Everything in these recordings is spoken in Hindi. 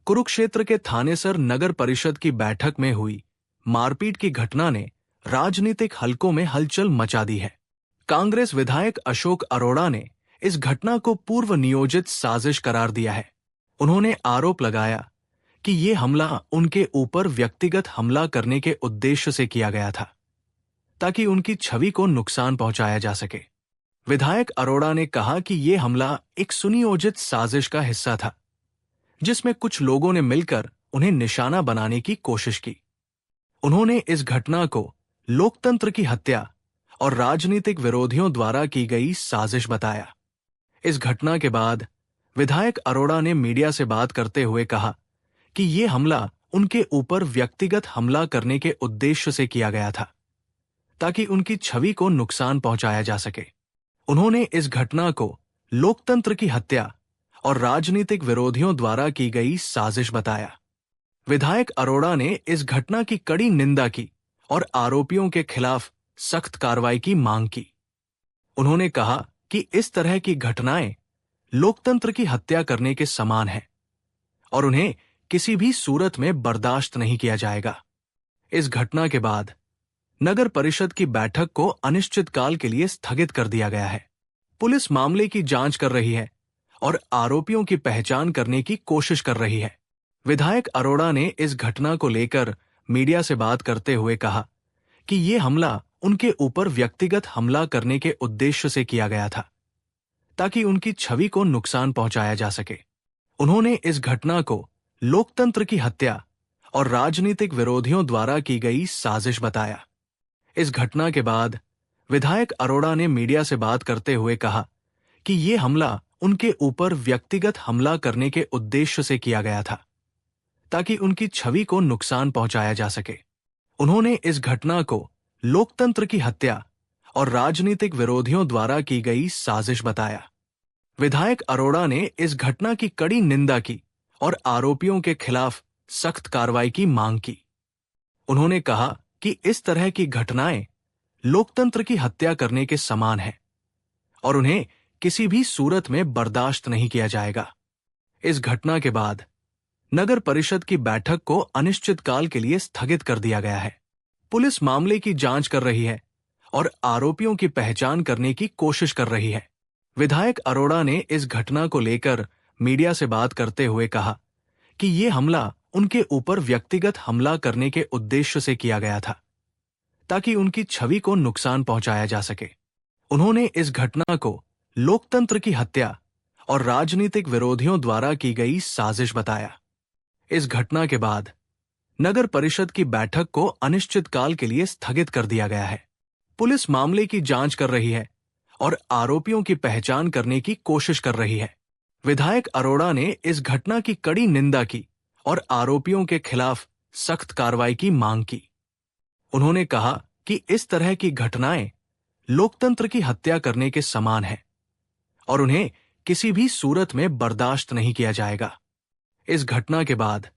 कुरुक्षेत्र के थानेसर नगर परिषद की बैठक में हुई मारपीट की घटना ने राजनीतिक हलकों में हलचल मचा दी है। कांग्रेस विधायक अशोक अरोड़ा ने इस घटना को पूर्व नियोजित साजिश करार दिया है। उन्होंने आरोप लगाया कि ये हमला उनके ऊपर व्यक्तिगत हमला करने के उद्देश्य से किया गया था, ताकि उनकी छवि को नुकसान पहुंचाया जा सके। विधायक अरोड़ा ने कहा कि ये हमला एक सुनियोजित साजिश का हिस्सा था, जिसमें कुछ लोगों ने मिलकर उन्हें निशाना बनाने की कोशिश की। उन्होंने इस घटना को लोकतंत्र की हत्या और राजनीतिक विरोधियों द्वारा की गई साजिश बताया। इस घटना के बाद विधायक अरोड़ा ने मीडिया से बात करते हुए कहा कि ये हमला उनके ऊपर व्यक्तिगत हमला करने के उद्देश्य से किया गया था, ताकि उनकी छवि को नुकसान पहुंचाया जा सके। उन्होंने इस घटना को लोकतंत्र की हत्या और राजनीतिक विरोधियों द्वारा की गई साजिश बताया। विधायक अरोड़ा ने इस घटना की कड़ी निंदा की और आरोपियों के खिलाफ सख्त कार्रवाई की मांग की। उन्होंने कहा कि इस तरह की घटनाएं लोकतंत्र की हत्या करने के समान है और उन्हें किसी भी सूरत में बर्दाश्त नहीं किया जाएगा। इस घटना के बाद नगर परिषद की बैठक को अनिश्चितकाल के लिए स्थगित कर दिया गया है। पुलिस मामले की जांच कर रही है और आरोपियों की पहचान करने की कोशिश कर रही है। विधायक अरोड़ा ने इस घटना को लेकर मीडिया से बात करते हुए कहा कि ये हमला उनके ऊपर व्यक्तिगत हमला करने के उद्देश्य से किया गया था, ताकि उनकी छवि को नुकसान पहुंचाया जा सके। उन्होंने इस घटना को लोकतंत्र की हत्या और राजनीतिक विरोधियों द्वारा की गई साजिश बताया। इस घटना के बाद विधायक अरोड़ा ने मीडिया से बात करते हुए कहा कि ये हमला उनके ऊपर व्यक्तिगत हमला करने के उद्देश्य से किया गया था, ताकि उनकी छवि को नुकसान पहुंचाया जा सके। उन्होंने इस घटना को लोकतंत्र की हत्या और राजनीतिक विरोधियों द्वारा की गई साजिश बताया। विधायक अरोड़ा ने इस घटना की कड़ी निंदा की और आरोपियों के खिलाफ सख्त कार्रवाई की मांग की। उन्होंने कहा कि इस तरह की घटनाएं लोकतंत्र की हत्या करने के समान है और उन्हें किसी भी सूरत में बर्दाश्त नहीं किया जाएगा। इस घटना के बाद नगर परिषद की बैठक को अनिश्चितकाल के लिए स्थगित कर दिया गया है। पुलिस मामले की जांच कर रही है और आरोपियों की पहचान करने की कोशिश कर रही है। विधायक अरोड़ा ने इस घटना को लेकर मीडिया से बात करते हुए कहा कि ये हमला उनके ऊपर व्यक्तिगत हमला करने के उद्देश्य से किया गया था, ताकि उनकी छवि को नुकसान पहुंचाया जा सके। उन्होंने इस घटना को लोकतंत्र की हत्या और राजनीतिक विरोधियों द्वारा की गई साजिश बताया। इस घटना के बाद नगर परिषद की बैठक को अनिश्चितकाल के लिए स्थगित कर दिया गया है। पुलिस मामले की जांच कर रही है और आरोपियों की पहचान करने की कोशिश कर रही है। विधायक अरोड़ा ने इस घटना की कड़ी निंदा की और आरोपियों के खिलाफ सख्त कार्रवाई की मांग की। उन्होंने कहा कि इस तरह की घटनाएं लोकतंत्र की हत्या करने के समान है और उन्हें किसी भी सूरत में बर्दाश्त नहीं किया जाएगा। इस घटना के बाद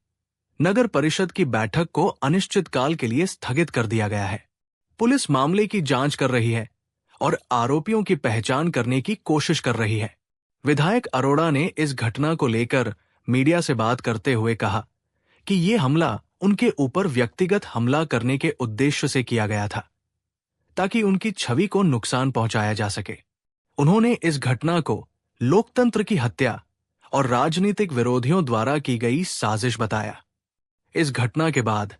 नगर परिषद की बैठक को अनिश्चितकाल के लिए स्थगित कर दिया गया है। पुलिस मामले की जांच कर रही है और आरोपियों की पहचान करने की कोशिश कर रही है। विधायक अरोड़ा ने इस घटना को लेकर मीडिया से बात करते हुए कहा कि ये हमला उनके ऊपर व्यक्तिगत हमला करने के उद्देश्य से किया गया था, ताकि उनकी छवि को नुकसान पहुंचाया जा सके। उन्होंने इस घटना को लोकतंत्र की हत्या और राजनीतिक विरोधियों द्वारा की गई साजिश बताया। इस घटना के बाद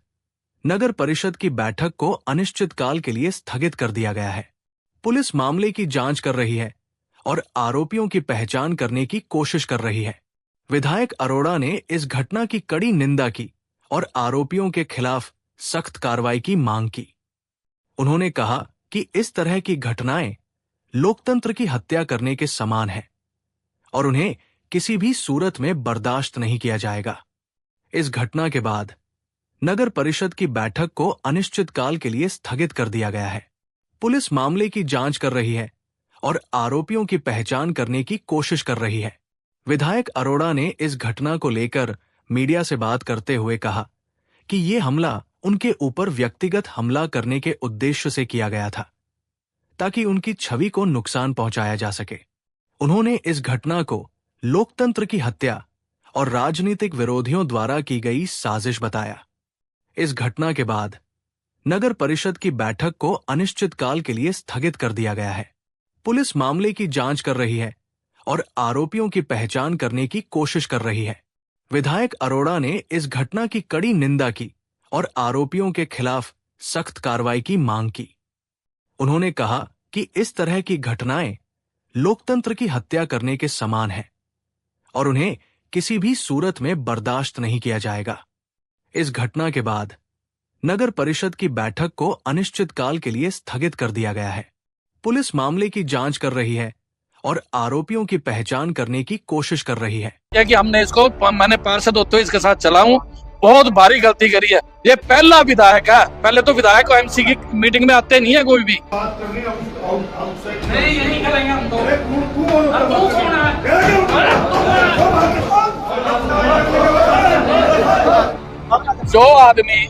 नगर परिषद की बैठक को अनिश्चितकाल के लिए स्थगित कर दिया गया है। पुलिस मामले की जांच कर रही है और आरोपियों की पहचान करने की कोशिश कर रही है। विधायक अरोड़ा ने इस घटना की कड़ी निंदा की और आरोपियों के खिलाफ सख्त कार्रवाई की मांग की। उन्होंने कहा कि इस तरह की घटनाएं लोकतंत्र की हत्या करने के समान है और उन्हें किसी भी सूरत में बर्दाश्त नहीं किया जाएगा। इस घटना के बाद नगर परिषद की बैठक को अनिश्चितकाल के लिए स्थगित कर दिया गया है। पुलिस मामले की जांच कर रही है और आरोपियों की पहचान करने की कोशिश कर रही है। विधायक अरोड़ा ने इस घटना को लेकर मीडिया से बात करते हुए कहा कि ये हमला उनके ऊपर व्यक्तिगत हमला करने के उद्देश्य से किया गया था, ताकि उनकी छवि को नुकसान पहुंचाया जा सके। उन्होंने इस घटना को लोकतंत्र की हत्या और राजनीतिक विरोधियों द्वारा की गई साजिश बताया। इस घटना के बाद नगर परिषद की बैठक को अनिश्चितकाल के लिए स्थगित कर दिया गया है। पुलिस मामले की जांच कर रही है और आरोपियों की पहचान करने की कोशिश कर रही है। विधायक अरोड़ा ने इस घटना की कड़ी निंदा की और आरोपियों के खिलाफ सख्त कार्रवाई की मांग की। उन्होंने कहा कि इस तरह की घटनाएं लोकतंत्र की हत्या करने के समान है और उन्हें किसी भी सूरत में बर्दाश्त नहीं किया जाएगा। इस घटना के बाद नगर परिषद की बैठक को अनिश्चितकाल के लिए स्थगित कर दिया गया है। पुलिस मामले की जांच कर रही है और आरोपियों की पहचान करने की कोशिश कर रही है। कि हमने इसको, मैंने पार्षद होते हुए इसके साथ चला हूँ, बहुत भारी गलती करी है। ये पहला विधायक है, पहले तो विधायक को एमसी की मीटिंग में आते नहीं है कोई भी। नहीं, यही करेंगे हम तो। जो आदमी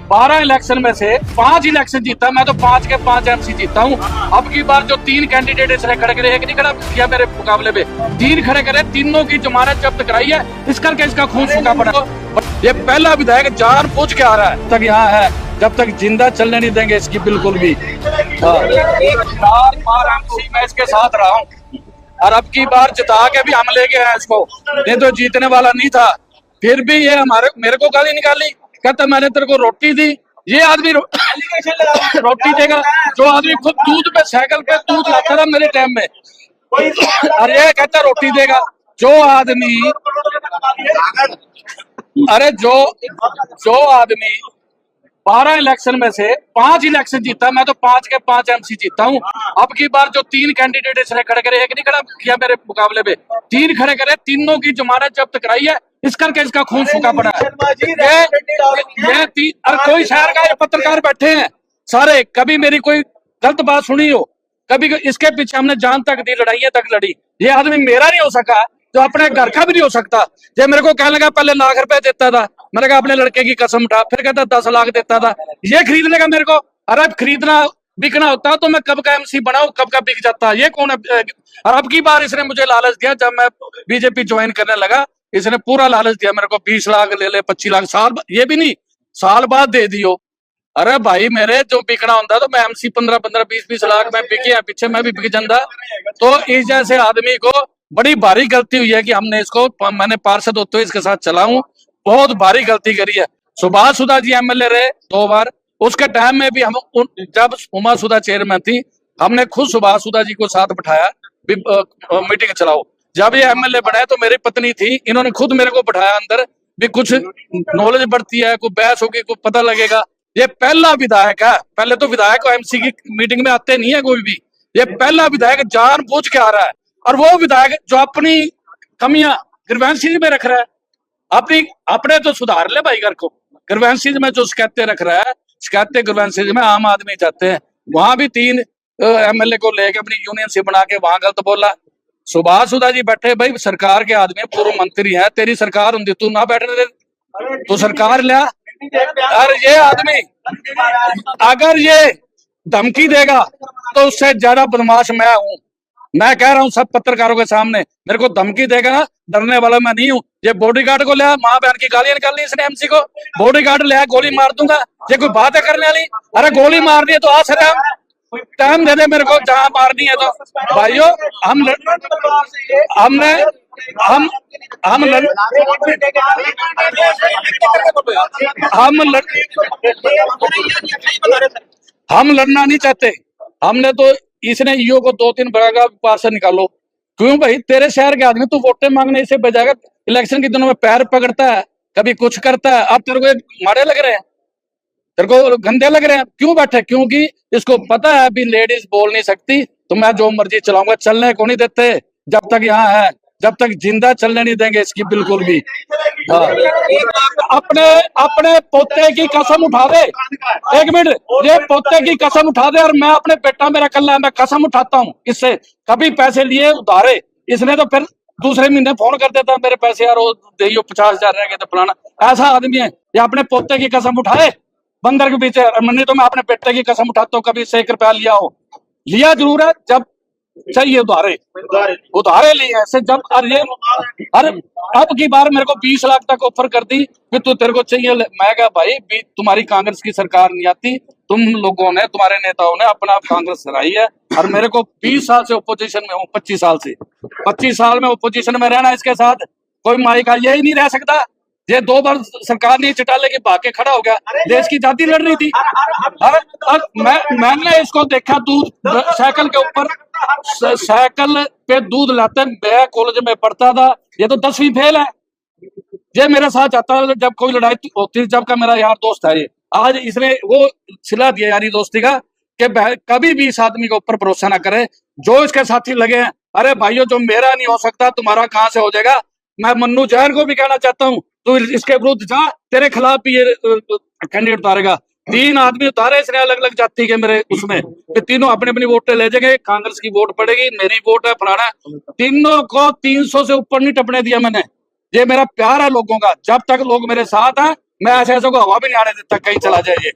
12 इलेक्शन में से 5 इलेक्शन जीता, मैं तो 5 के 5 एमसी जीता हूँ। अब की बार जो 3 कैंडिडेट इसने खड़े करे, एक नहीं खड़ा किया मेरे मुकाबले में, 3 खड़े करे, तीनों की जमानत जब्त कराई है, इस करके इसका खून सूखा पड़ा। ये पहला विधायक जानबूझ के आ रहा है, तक यहाँ है, जब तक जिंदा चलने नहीं देंगे इसकी बिल्कुल भी। 4 बार एमसी मैं इसके साथ रहा हूँ और अब की बार जिता के भी हम लेके आए इसको, ये तो जीतने वाला नहीं था। फिर भी ये मेरे को गाली निकाली, कहता मैंने तेरे को रोटी दी। ये आदमी रोटी देगा जो आदमी खुद दूध पे, साइकिल पे दूध लाता था मेरे टाइम में, अरे ये कहता रोटी देगा। जो आदमी, अरे जो आदमी 12 इलेक्शन में से 5 इलेक्शन जीता, मैं तो 5 के 5 एमसी जीता हूँ। अब की बार जो 3 कैंडिडेट इसने खड़े करे, एक नहीं खड़ा किया मेरे मुकाबले में, 3 खड़े करे, तीनों की जमानत जब्त कराई है, इस करके इसका खून सूखा पड़ा है। और कोई शहर का पत्रकार बैठे हैं सारे, कभी मेरी कोई गलत बात सुनी हो, कभी इसके पीछे हमने जान तक दी, लड़ाइयां तक लड़ी। ये आदमी मेरा नहीं हो सका, जो अपने घर का भी नहीं हो सकता। ये मेरे को कहने लगा पहले लाख रुपए देता था, मैंने कहा अपने लड़के की कसम उठा, फिर कहता 10 लाख देता था। ये खरीदने का मेरे को, अरे खरीदना बिकना होता तो मैं कब का एमसी बनाऊं, कब का बिक जाता। ये कौन है? और अब की बार इसने मुझे लालच दिया, जब मैं बीजेपी ज्वाइन करने लगा, इसने पूरा लालच दिया मेरे को, 20 लाख ले ले, 25 लाख, साल ये भी नहीं, साल बाद दे दियो। अरे भाई मेरे जो बिकना होता तो मैं एमसी 15-15, 20-20 लाख में बिके, पीछे मैं भी बिक जाता। तो इस जैसे आदमी को बड़ी भारी गलती हुई है कि हमने इसको, मैंने पार्षद होते हुए इसके साथ चला हूँ, बहुत भारी गलती करी है। सुभाष सुधा जी एमएलए रहे 2 बार, उसके टाइम में भी हम, जब उमा सुधा चेयरमैन थी, हमने खुद सुभाष सुधा जी को साथ बिठाया, मीटिंग चलाओ। जब ये एमएलए बनाए तो मेरी पत्नी थी, इन्होंने खुद मेरे को बिठाया अंदर, भी कुछ नॉलेज बढ़ती है, कोई बहस होगी, कोई पता लगेगा। ये पहला विधायक है, पहले तो विधायक एमसी की मीटिंग में आते नहीं है कोई भी, ये पहला विधायक जानबूझ के आ रहा है। और वो विधायक जो अपनी कमियां ग्रीवेंसीज में रख रहा है, अपने तो सुधार ले भाई घर को। ग्रीवेंसीज में जो शिकायतें रख रहा है, शिकायतें ग्रीवेंसीज में आम आदमी चाहते हैं, वहां भी 3 एमएलए को लेके अपनी यूनियन से बना के वहां गलत बोला। सुभाष सुधा जी बैठे, भाई सरकार के आदमी, पूर्व मंत्री है, तेरी सरकार होंगी, तू ना बैठने दे, तू सरकार लिया। और ये आदमी अगर ये धमकी देगा तो उससे ज्यादा बदमाश मैं हूँ। मैं कह रहा हूँ सब पत्रकारों के सामने, मेरे को धमकी देगा ना, डरने वाला मैं नहीं हूँ। ये बॉडीगार्ड को लिया, माँ बहन की गालियां निकालनी इसने एमसी को, बॉडीगार्ड लिया, गोली मार दूंगा। ये कोई बात है करने वाली? अरे गोली मारनी है तो आ सर, टाइम दे दे मेरे को, जहां मारनी है तो। भाइयों हम लड़ना नहीं चाहते। हमने तो, इसने ईओ को 2-3 बड़ा पार्षद निकालो, क्यों भाई? तेरे शहर के आदमी, तू वोटें मांगने इसे बजाएगा, इलेक्शन के दिनों में पैर पकड़ता है, कभी कुछ करता है। अब तेरे को मारे लग रहे हैं, तेरे को गंदे लग रहे हैं, क्यों बैठे? क्योंकि इसको पता है अभी लेडीज बोल नहीं सकती, तो मैं जो मर्जी चलाऊंगा, चलने को नहीं देते जब तक यहाँ है, जब तक जिंदा चलने नहीं देंगे इसकी बिल्कुल भी। अपने पोते की कसम उठा दे, 1 मिनट, ये पोते की कसम उठा दे, और मैं अपने बेटा मेरा कल्ला है, मैं कसम उठाता हूँ इससे, कभी पैसे लिए उधारे इसने तो फिर दूसरे महीने फोन कर देता, मेरे पैसे यार वो दे 50,000 रह गए तो फलाना। ऐसा आदमी है ये, अपने पोते की कसम उठाए बंदर के पीछे। मनी तो मैं अपने बेटे की कसम उठाता हूँ, कभी से 1 रुपया लिया हो, लिया जरूर है। जब चाहिए उधारे उधारे लिए ऐसे जब अरे अब की बार मेरे को 20 लाख तक ऑफर कर दी कि तू तेरे को चाहिए मैं कहा भाई तुम्हारी कांग्रेस की सरकार नहीं आती, तुम लोगों ने तुम्हारे नेताओं ने अपना कांग्रेस हराई है और मेरे को 20 साल से ओपोजिशन में हूँ, 25 साल में ओपोजिशन में रहना, इसके साथ कोई माई का यही नहीं रह सकता। ये 2 बार सरकार ने चटाले के भाग के खड़ा हो गया, देश की आजादी लड़ रही थी। मैंने इसको देखा दूध साइकिल के ऊपर, साइकिल पे दूध लाते, मैं कॉलेज में पढ़ता था, ये तो 10वीं फेल है। ये मेरे साथ जाता है जब कोई लड़ाई होती, जब का मेरा यार दोस्त है ये, आज इसने वो सिला दिया यारी दोस्ती का कि कभी भी इस आदमी के ऊपर भरोसा ना करे, जो इसके साथी लगे हैं। अरे भाइयों, जो मेरा नहीं हो सकता तुम्हारा कहां से हो जाएगा। मैं मन्नू जैन को भी कहना चाहता हूँ, तू इसके विरुद्ध जा, तेरे खिलाफ भी ये कैंडिडेट उतारेगा। 3 आदमी उतारे इसने अलग अलग जाति के मेरे उसमें, कि तीनों अपने अपनी वोटें ले जाएंगे, कांग्रेस की वोट पड़ेगी, मेरी वोट है फलाना। तीनों को 300 से ऊपर नहीं टपने दिया मैंने। ये मेरा प्यार है लोगों का, जब तक लोग मेरे साथ हैं मैं ऐसे को हवा भी नहीं आने देता कहीं चला जाए ये।